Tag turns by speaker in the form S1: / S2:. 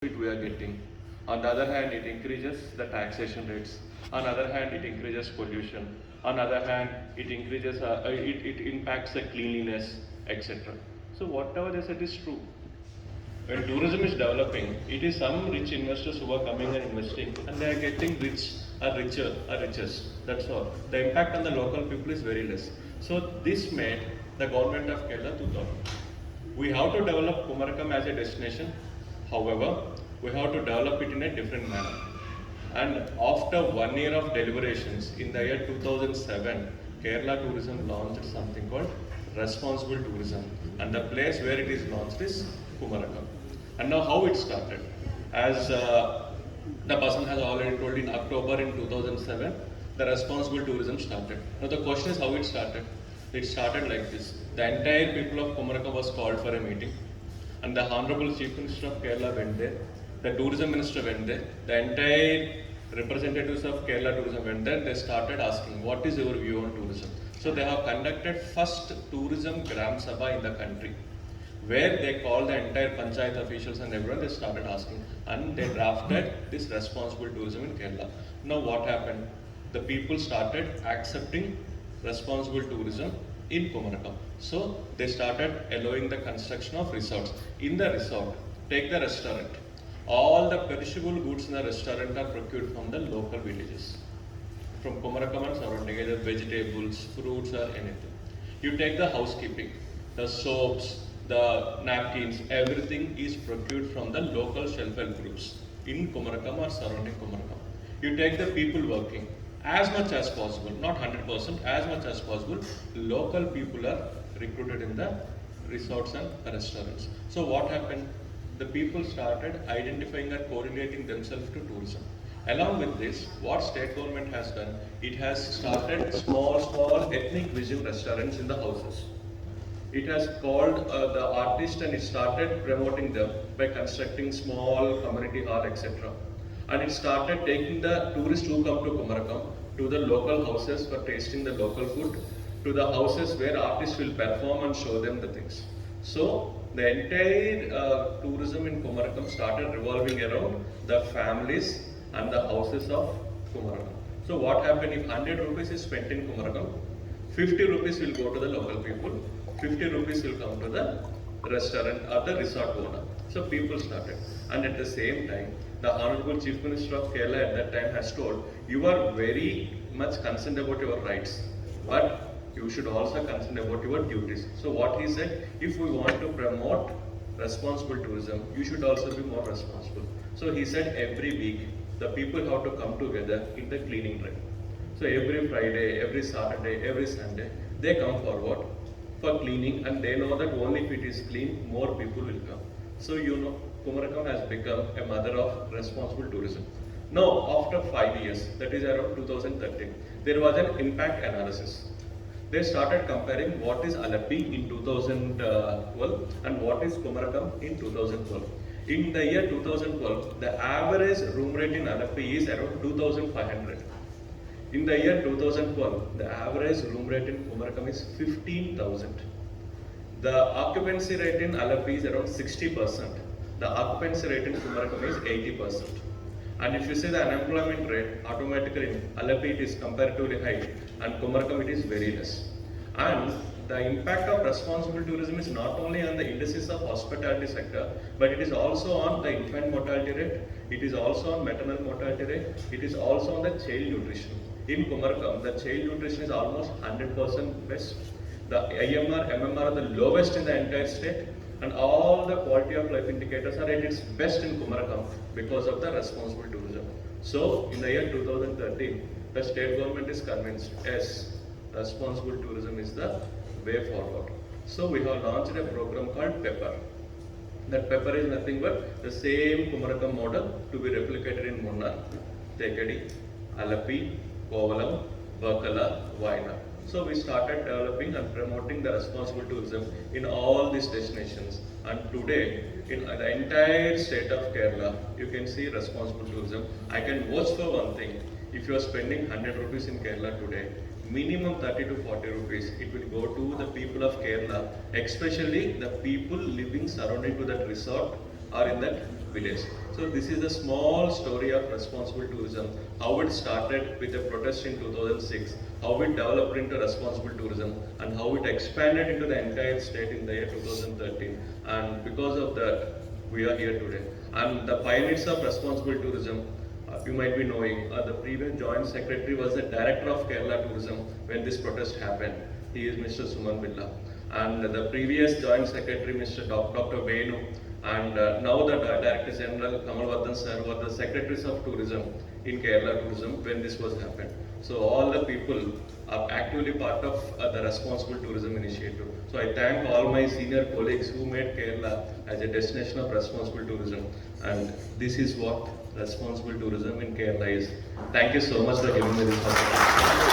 S1: we are getting. On the other hand, it increases the taxation rates. On the other hand, it increases pollution. On the other hand, it impacts the cleanliness, etc. So whatever they said is true. When tourism is developing, it is some rich investors who are coming and investing, and they are getting rich, are richer, are richest. That's all. The impact on the local people is very less. So this made the government of Kerala to thought. We have to develop Kumarakam as a destination. However, we have to develop it in a different manner. And after 1 year of deliberations, in the year 2007, Kerala Tourism launched something called Responsible Tourism. And the place where it is launched is Kumarakam. And now how it started? As the person has already told, in October in 2007, the Responsible Tourism started. Now the question is how it started. It started like this. The entire people of Kumarakam was called for a meeting, and the Honorable Chief Minister of Kerala went there. The Tourism Minister went there. The entire representatives of Kerala Tourism went there. They started asking, what is your view on tourism? So they have conducted first tourism Gram Sabha in the country, where they called the entire Panchayat officials and everyone. They started asking, and they drafted this responsible tourism in Kerala. Now what happened? The people started accepting responsible tourism in Kumarakam. So they started allowing the construction of resorts. In the resort, take the restaurant. All the perishable goods in the restaurant are procured from the local villages, from Kumarakam and surrounding, either vegetables, fruits or anything. You take the housekeeping, the soaps, the napkins, everything is procured from the local self-help groups in Kumarakam or surrounding Kumarakam. You take the people working, as much as possible, not 100%, as much as possible, local people are recruited in the resorts and restaurants. So what happened? The people started identifying and correlating themselves to tourism. Along with this, what state government has done, it has started small ethnic cuisine restaurants in the houses. It has called the artist and it started promoting them by constructing small community hall, etc. And it started taking the tourists who come to Kumarakam to the local houses for tasting the local food, to the houses where artists will perform and show them the things. So the entire tourism in Kumarakam started revolving around the families and the houses of Kumarakam. So what happened if 100 rupees is spent in Kumarakam, 50 rupees will go to the local people, 50 rupees will come to the restaurant or the resort owner. So people started. And at the same time, the Honorable Chief Minister of Kerala at that time has told, you are very much concerned about your rights, but you should also concern about your duties. So what he said, if we want to promote responsible tourism, you should also be more responsible. So he said every week, the people have to come together in the cleaning drive. So every Friday, every Saturday, every Sunday, they come forward for cleaning, and they know that only if it is clean, more people will come. So you know, Kumarakam has become a mother of responsible tourism. Now, after 5 years, that is around 2013, there was an impact analysis. They started comparing what is Alapi in 2012 and what is Kumarakam in 2012. In the year 2012, the average room rate in Alapi is around 2,500. In the year 2012, the average room rate in Kumarakam is 15,000. The occupancy rate in Alapi is around 60%. The occupancy rate in Kumarakam is 80%. And if you see the unemployment rate, automatically in Alapi it is comparatively high, and Kumarakam it is very less. And the impact of responsible tourism is not only on the indices of hospitality sector, but it is also on the infant mortality rate, it is also on maternal mortality rate, it is also on the child nutrition. In Kumarakam, the child nutrition is almost 100% best. The IMR, MMR are the lowest in the entire state, and all the quality of life indicators are at its best in Kumarakam because of the responsible tourism. So, in the year 2013, the state government is convinced, yes, responsible tourism is the way forward. So, we have launched a program called PEPPER. That PEPPER is nothing but the same Kumarakam model to be replicated in Munnar, Tekadi, Alapi, Kovalam, Vakala, Wayanad. So we started developing and promoting the responsible tourism in all these destinations. And today, in the entire state of Kerala, you can see responsible tourism. I can vouch for one thing. If you are spending 100 rupees in Kerala today, minimum 30 to 40 rupees, it will go to the people of Kerala, especially the people living surrounding to that resort or in that village. So this is a small story of responsible tourism, how it started with a protest in 2006, how it developed into responsible tourism, and how it expanded into the entire state in the year 2013. And because of that, we are here today. And the pioneers of responsible tourism, you might be knowing, the previous joint secretary was the director of Kerala Tourism when this protest happened. He is Mr. Suman Billa. And the previous joint secretary, Mr. Dr. Venu, and now the Director General Kamal Vardhan sir were the secretaries of tourism in Kerala Tourism when this was happened. So all the people are actively part of the responsible tourism initiative. So I thank all my senior colleagues who made Kerala as a destination of responsible tourism. And this is what responsible tourism in Kerala is. Thank you so much for giving me this opportunity.